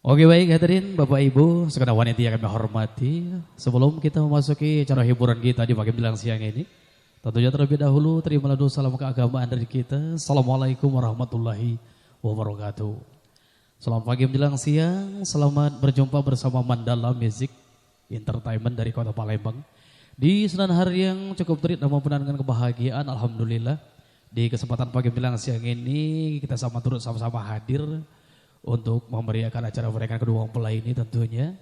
Oke baik hadirin Bapak Ibu, segenap wanita yang kami hormati. Sebelum kita memasuki acara hiburan kita di pagi menjelang siang ini, tentunya terlebih dahulu terimalah dulu salam keagamaan dari kita. Assalamualaikum warahmatullahi wabarakatuh. Selamat pagi menjelang siang, selamat berjumpa bersama Mandala Music Entertainment dari Kota Palembang. Di senang hari yang cukup terik dan mempenuhi kebahagiaan, alhamdulillah. Di kesempatan pagi menjelang siang ini kita sama-sama hadir untuk memeriahkan acara pernikahan kedua mempelai ini tentunya.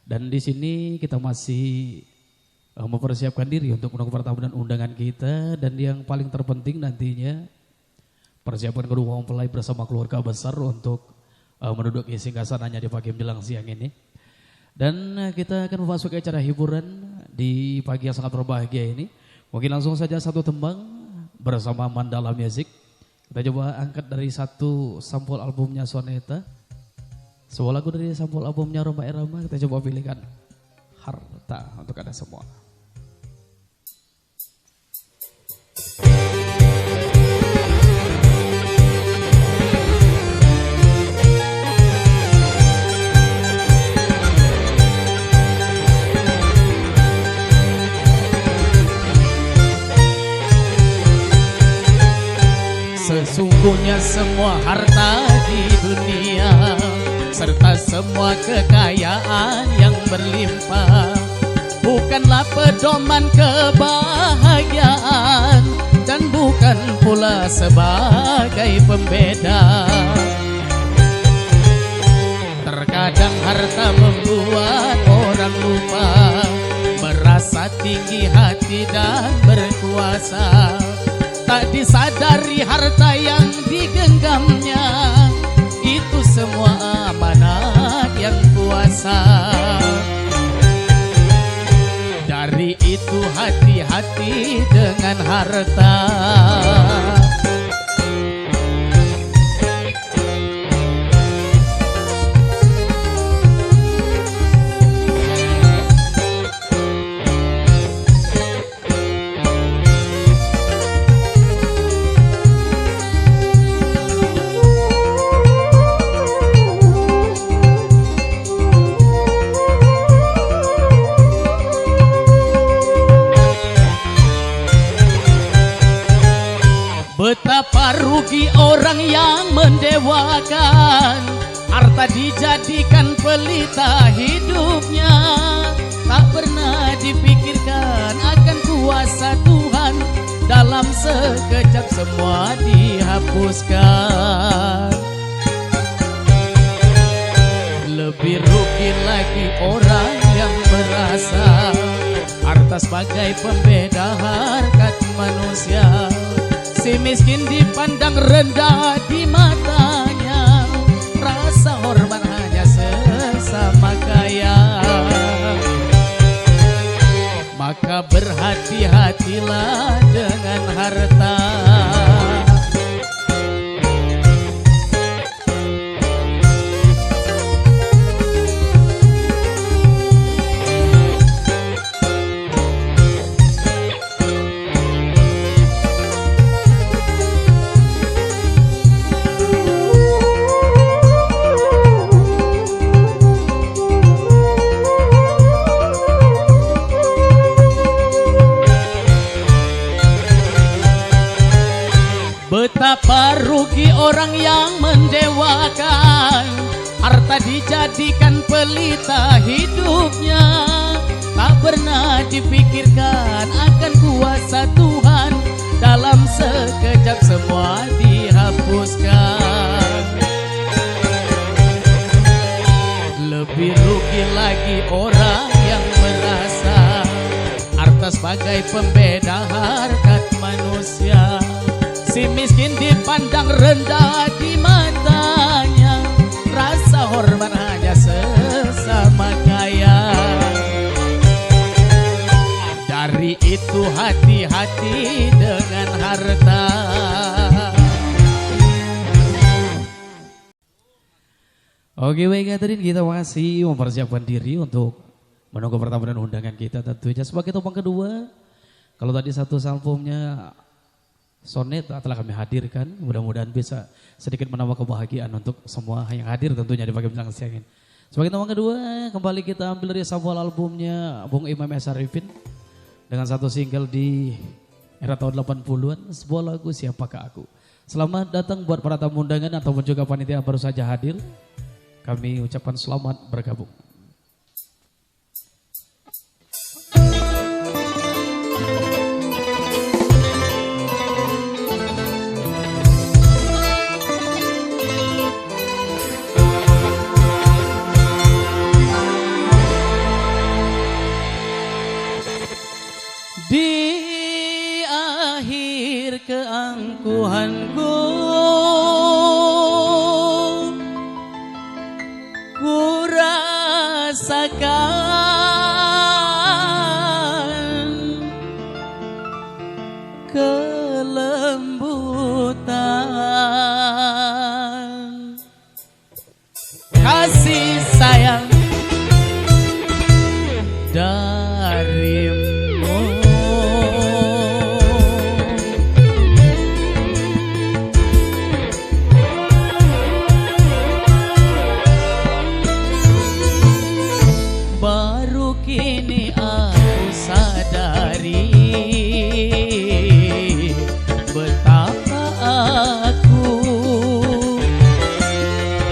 Dan di sini kita masih mempersiapkan diri untuk menunggu pertemuan dan undangan kita. Dan yang paling terpenting nantinya persiapan kedua mempelai bersama keluarga besar untuk menduduki singgasananya di pagi menjelang siang ini. Dan kita akan memasuki acara hiburan di pagi yang sangat berbahagia ini. Mungkin langsung saja satu tembang bersama Mandala Music. Kita coba angkat dari satu sampul albumnya Soneta. Sebuah lagu dari sampul albumnya Roma Irama. Kita coba pilihkan Harta untuk Anda semua. Sesungguhnya semua harta di dunia serta semua kekayaan yang berlimpah bukanlah pedoman kebahagiaan dan bukan pula sebagai pembeda. Terkadang harta membuat orang lupa merasa tinggi hati dan berkuasa. Tak disadari harta yang digenggamnya itu semua amanat yang kuasa. Dari itu hati-hati dengan harta. Betapa rugi orang yang mendewakan harta dijadikan pelita hidupnya. Tak pernah dipikirkan akan kuasa Tuhan, dalam sekejap semua dihapuskan. Lebih rugi lagi orang yang merasa harta sebagai pembeda harkat manusia. Si miskin dipandang rendah di matanya, rasa hormat hanya sesama kaya. Maka berhati-hatilah dengan harta. Betapa rugi orang yang mendewakan harta dijadikan pelita hidupnya. Tak pernah dipikirkan akan kuasa Tuhan, dalam sekejap semua dihapuskan. Lebih rugi lagi orang yang merasa harta sebagai pembeda harkat manusia. Si miskin dipandang rendah di matanya, rasa hormat hanya sesama kaya. Dari itu hati-hati dengan harta. Oke baik hadirin, kita masih mempersiapkan diri untuk menunggu pertemuan undangan kita tentunya. Sebagai tombang kedua, kalau tadi satu albumnya Sonet telah kami hadirkan. Mudah-mudahan bisa sedikit menambah kebahagiaan untuk semua yang hadir tentunya di pagi menjelang siang ini. Sebagai tema kedua, kembali kita ambil dari sampul albumnya Bung Imam S. Arifin dengan satu single di era tahun 80-an, sebuah lagu Siapakah Aku. Selamat datang buat para tamu undangan ataupun juga panitia yang baru saja hadir. Kami ucapkan selamat bergabung. Di akhir keangkuhanku ku rasakan kelembutan kasih sayang darimu. Kini aku sadari betapa aku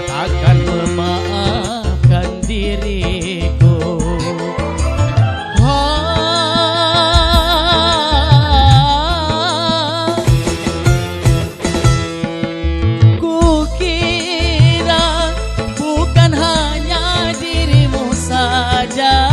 akan memaafkan diriku. Ku kira bukan hanya dirimu saja,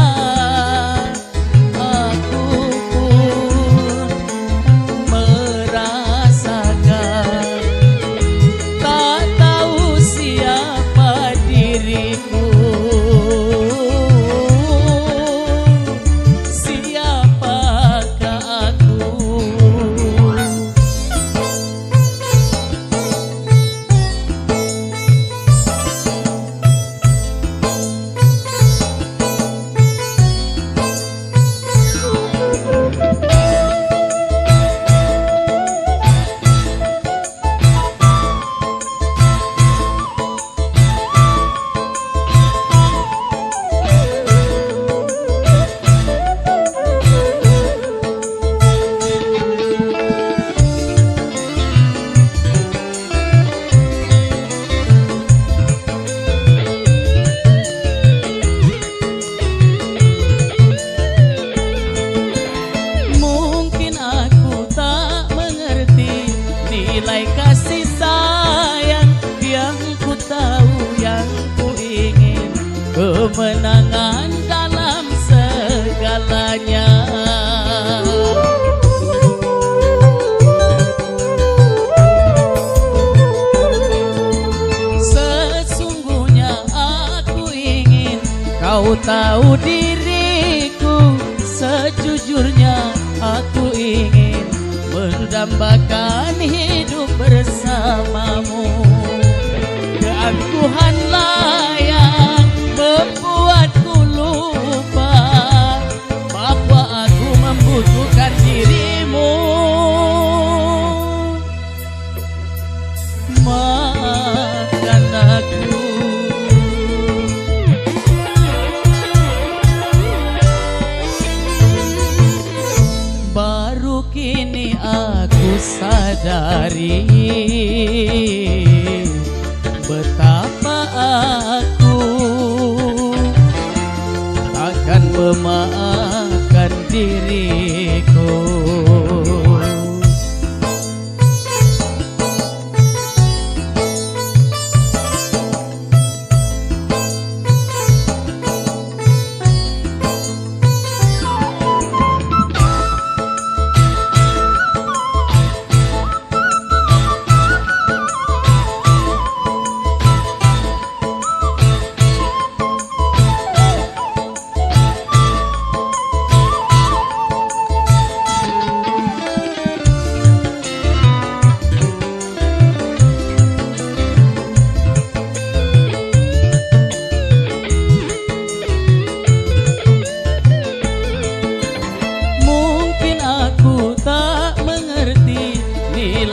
nilai kasih sayang yang ku tahu, yang ku ingin, kemenangan dalam segalanya. Sesungguhnya aku ingin kau tahu diriku, sejujurnya aku ingin mendambakan hidup bersamamu. Keangkuhanlah yang membuatku lupa bahwa aku membutuhkan dirimu. Maafkan aku. Baru kini aku sadari betapa aku akan memaafkan diriku.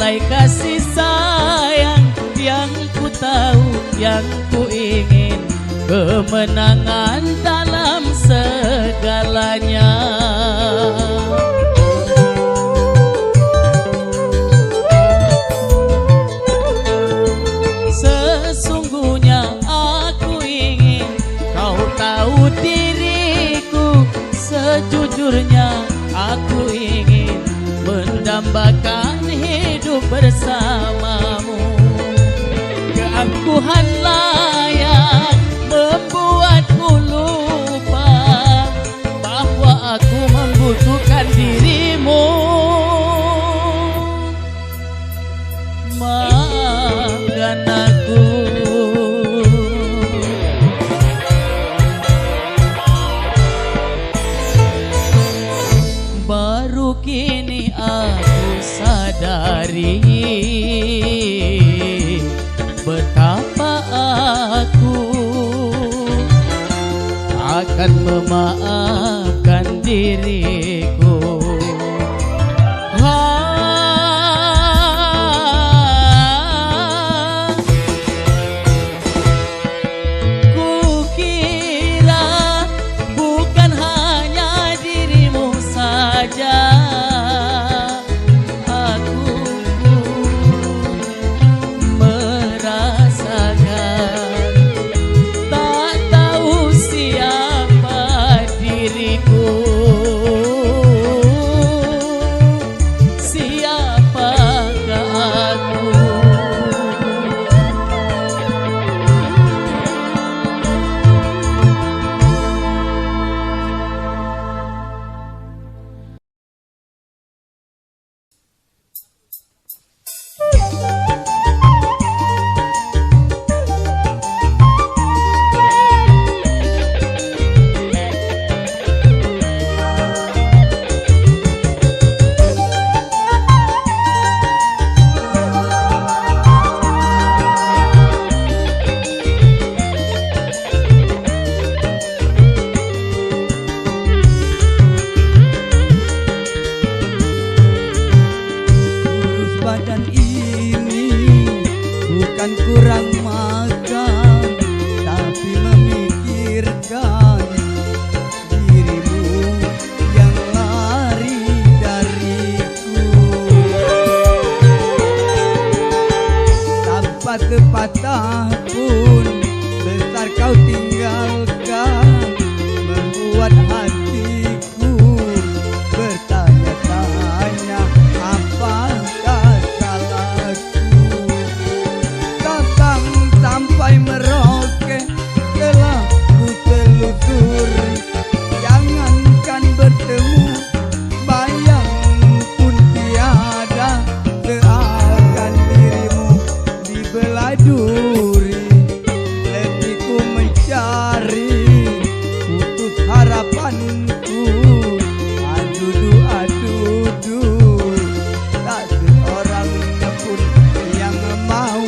mulai kasih sayang yang ku tahu, yang ku ingin, kemenangan dalam segalanya. Sesungguhnya aku ingin kau tahu diriku, sejujurnya aku ingin mendambakan hidup bersamamu. Keangkuhanlah yang membuatku lupa bahwa aku membutuhkan dirimu. Maafkan aku. Baru kini aku sadari betapa aku akan memaafkan diriku. Kukira bukan hanya dirimu saja aku merasakan, tak tahu siapa diriku, siapakah aku. Kurus badan ini bukan kurang makan, tapi memikirkan dirimu yang lari dariku. Tanpa sepatah pun besar kau tinggalkan, membuat hatiku bertanya-tanya, apakah salahku? Datang sampai Merauke telah ku telusuri, jangankan bertemu, bayang pun tiada, seakan dirimu di belah duri. Letihku mencari, putus harapanku, adudu, tak seorang pun yang mau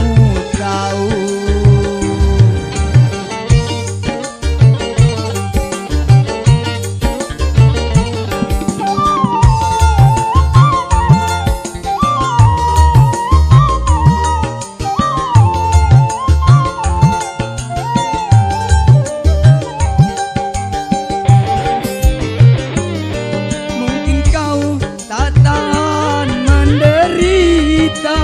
tahu. Mungkin kau tak tahan menderita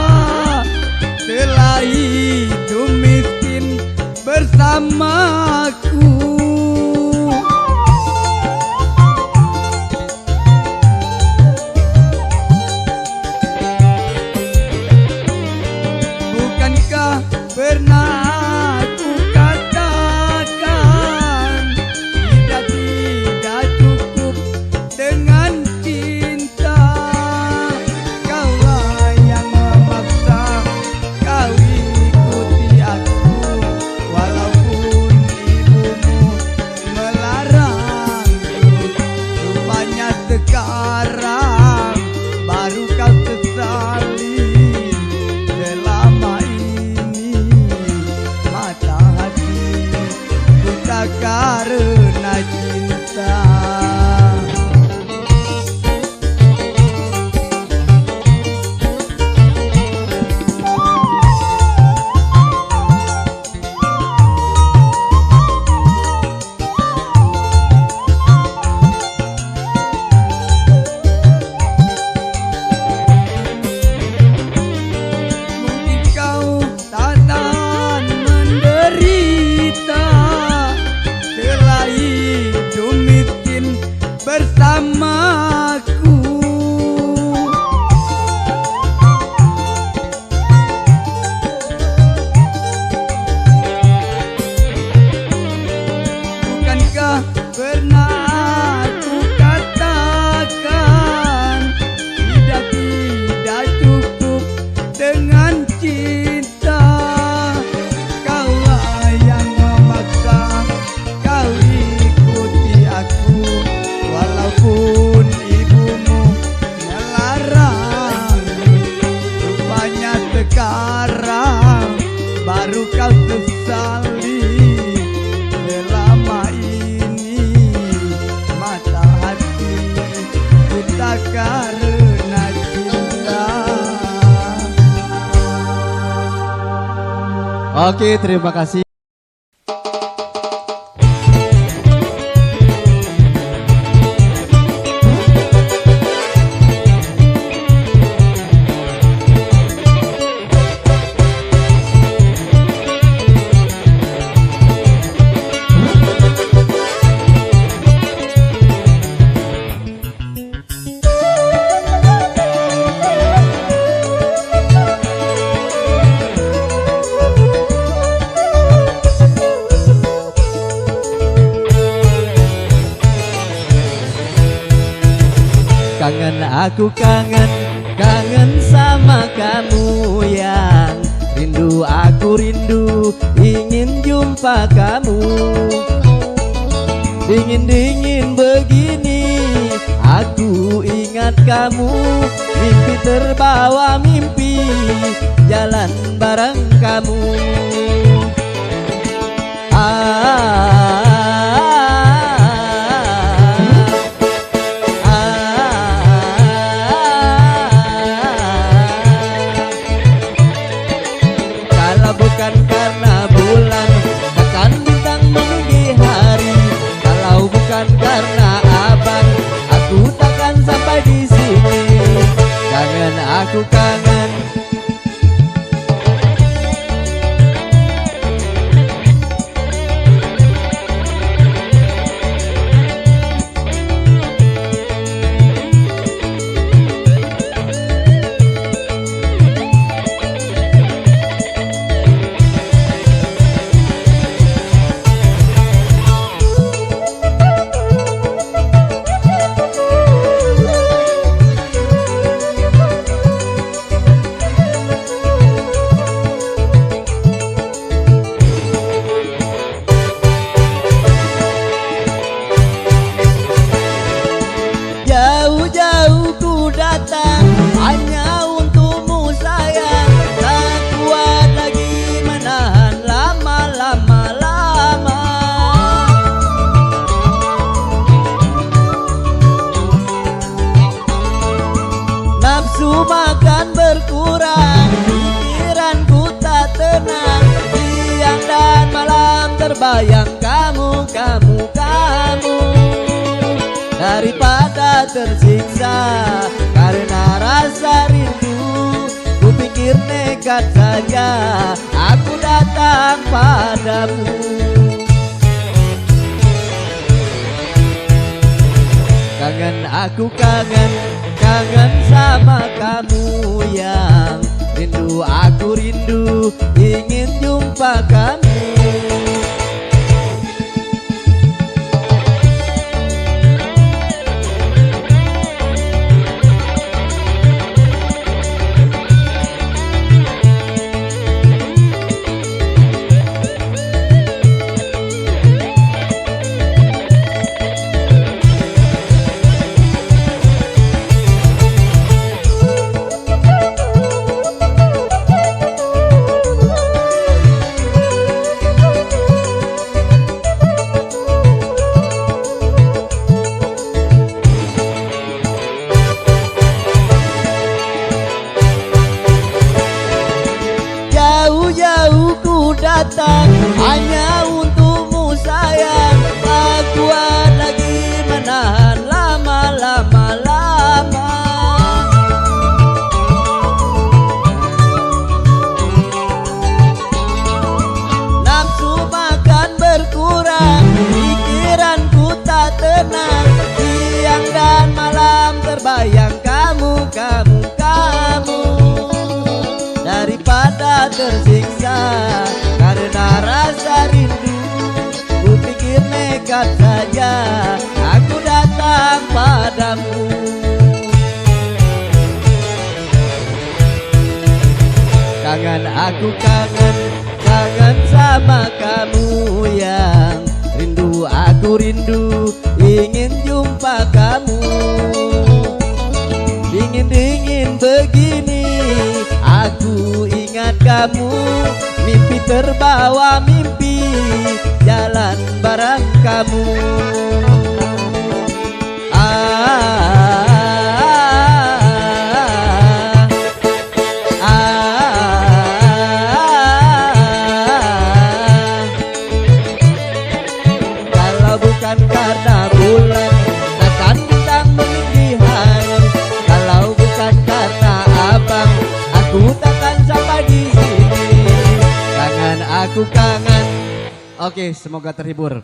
telah hidup miskin bersamaku. Bukankah pernah aku katakan, tidak cukup dengan cinta. Kaulah yang memaksa kau ikuti aku, walaupun ibumu melarangku. Rupanya sekarang baru kau sesali, selama ini mata hati buta karena cinta. bersamaku. Bukankah pernah aku katakan tidak cukup dengan cinta. Kaulah yang memaksa, kau ikuti aku, walaupun ibumu melarang. Rupanya sekarang baru kau sesali, selama ini mata hati buta karena cinta. Oke, terima kasih. Kangen aku kangen sama kamu yang rindu, aku rindu ingin jumpa kamu. Dingin begini aku ingat kamu, mimpi terbawa mimpi jalan bareng kamu. Bukan karena bulan, bahkan bintang meninggi hari. Kalau bukan karena abang, aku takkan sampai di sini. Kangen aku kangen. Jauh-jauh ku datang hanya untukmu sayang. Tak kuat lagi menahan lama-lama. Nafsu makan berkurang, pikiranku tak tenang. Siang dan malam terbayang kamu. Daripada tersiksa karena rasa rindu, ku pikir nekat saja aku datang padamu. Kangen aku kangen sama kamu yang rindu, aku rindu ingin jumpa kamu. Jauh-jauh ku datang hanya untukmu sayang. Tak kuat lagi menahan lama-lama. Nafsu makan berkurang, pikiranku tak tenang. Siang dan tersiksa karena rasa rindu. Ku pikir nekat saja aku datang padamu. Kangen aku kangen, kangen sama kamu yang rindu. Aku rindu ingin jumpa kamu. Dingin-dingin begini aku ingat kamu. Mimpi terbawa mimpi jalan bareng kamu. Kalau bukan karena bulan takkan bintang meninggi hari. Kalau bukan karena abang aku takkan sampai di sini. Kangen aku kangen. Oke, semoga terhibur.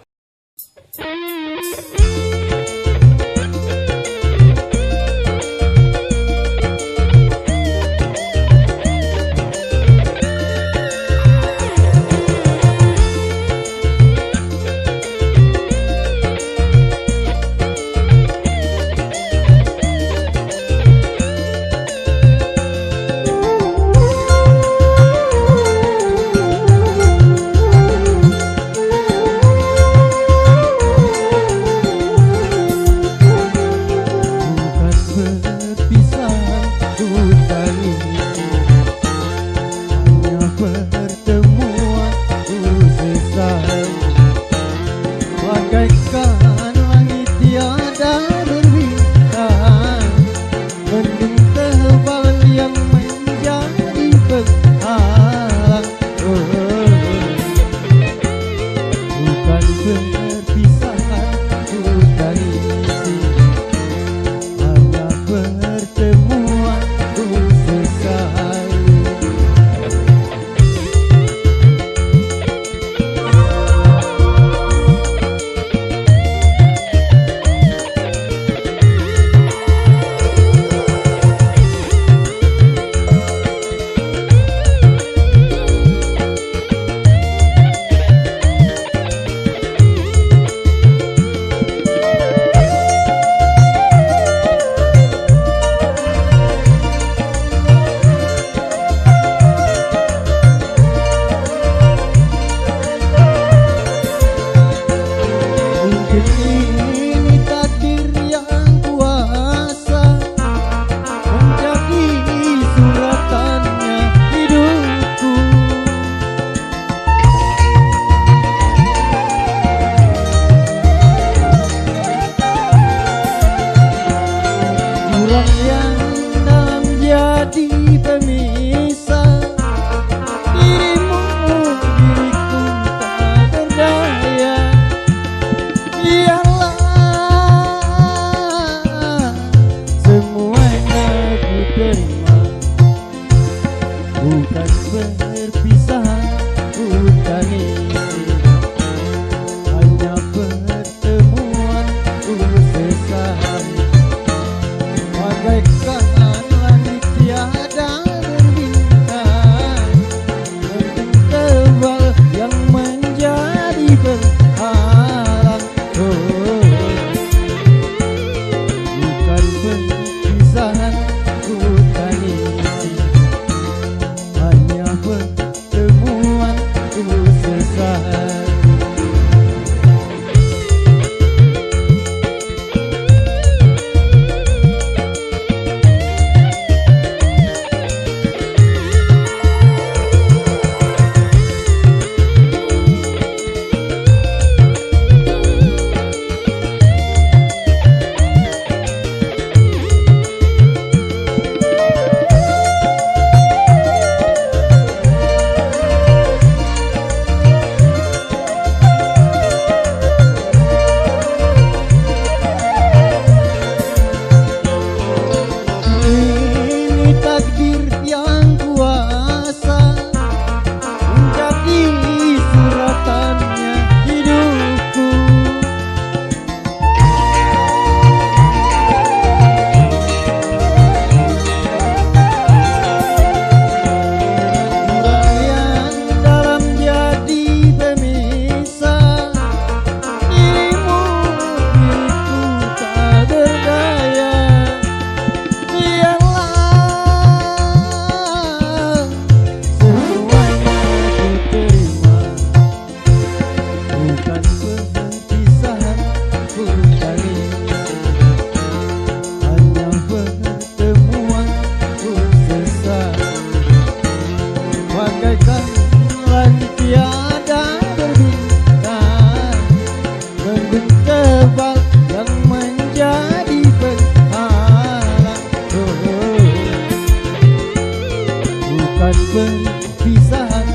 bukan perpisahan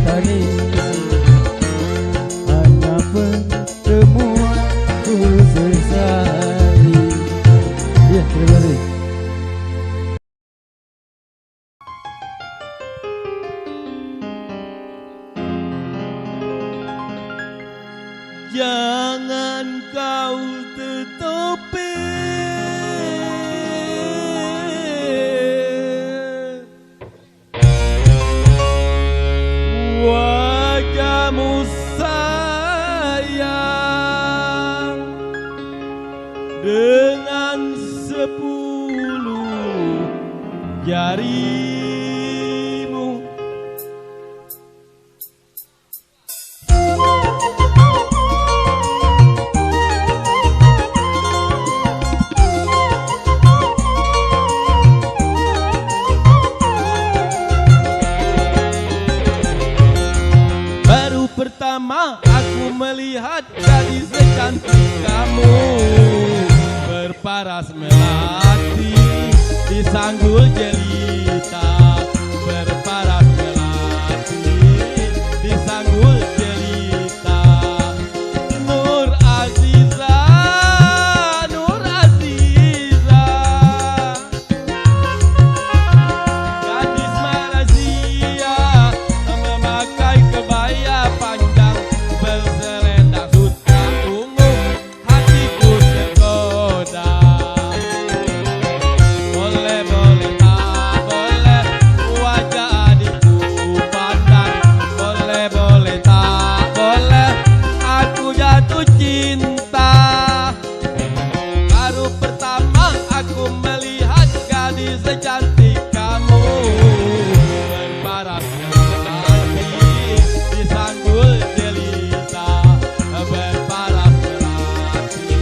tangisi, hanya pertemuan ku sesali. Ya, terima kasih. Jangan kau tutupi wajahmu sayang dengan 10 jarimu. Pertama aku melihat gadis secantik kamu, berparas melati di sanggul jelita, berparas melati di sanggul jelita. Nur Aziza, Nur Aziza, gadis Malaysia memakai kebaya panjang berselendang sutra ungu, hatiku tergoda. Boleh boleh tak boleh wajah adikku pandang, boleh boleh tak boleh aku jatuh cinta. Baru pertama aku melihat gadis secantik kamu, berparas melati di sanggul jelita, berparas melati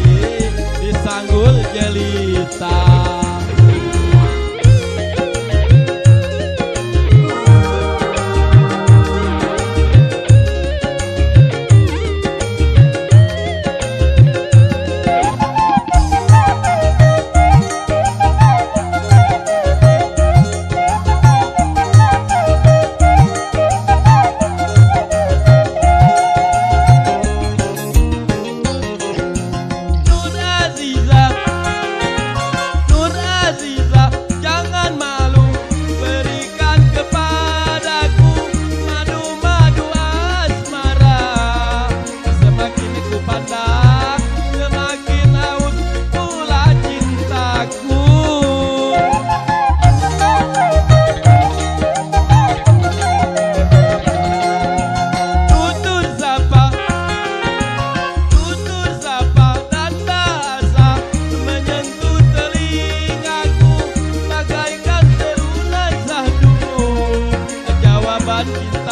di sanggul jelita. Nur Aziza, Nur Aziza, jangan malu, berikan kepadaku madu-madu asmara. Semakin ku pandang, semakin haus pula cintaku. Tutur sapa dan bahasa menyentuh telingaku bagaikan terunan sahdumu, jawaban cinta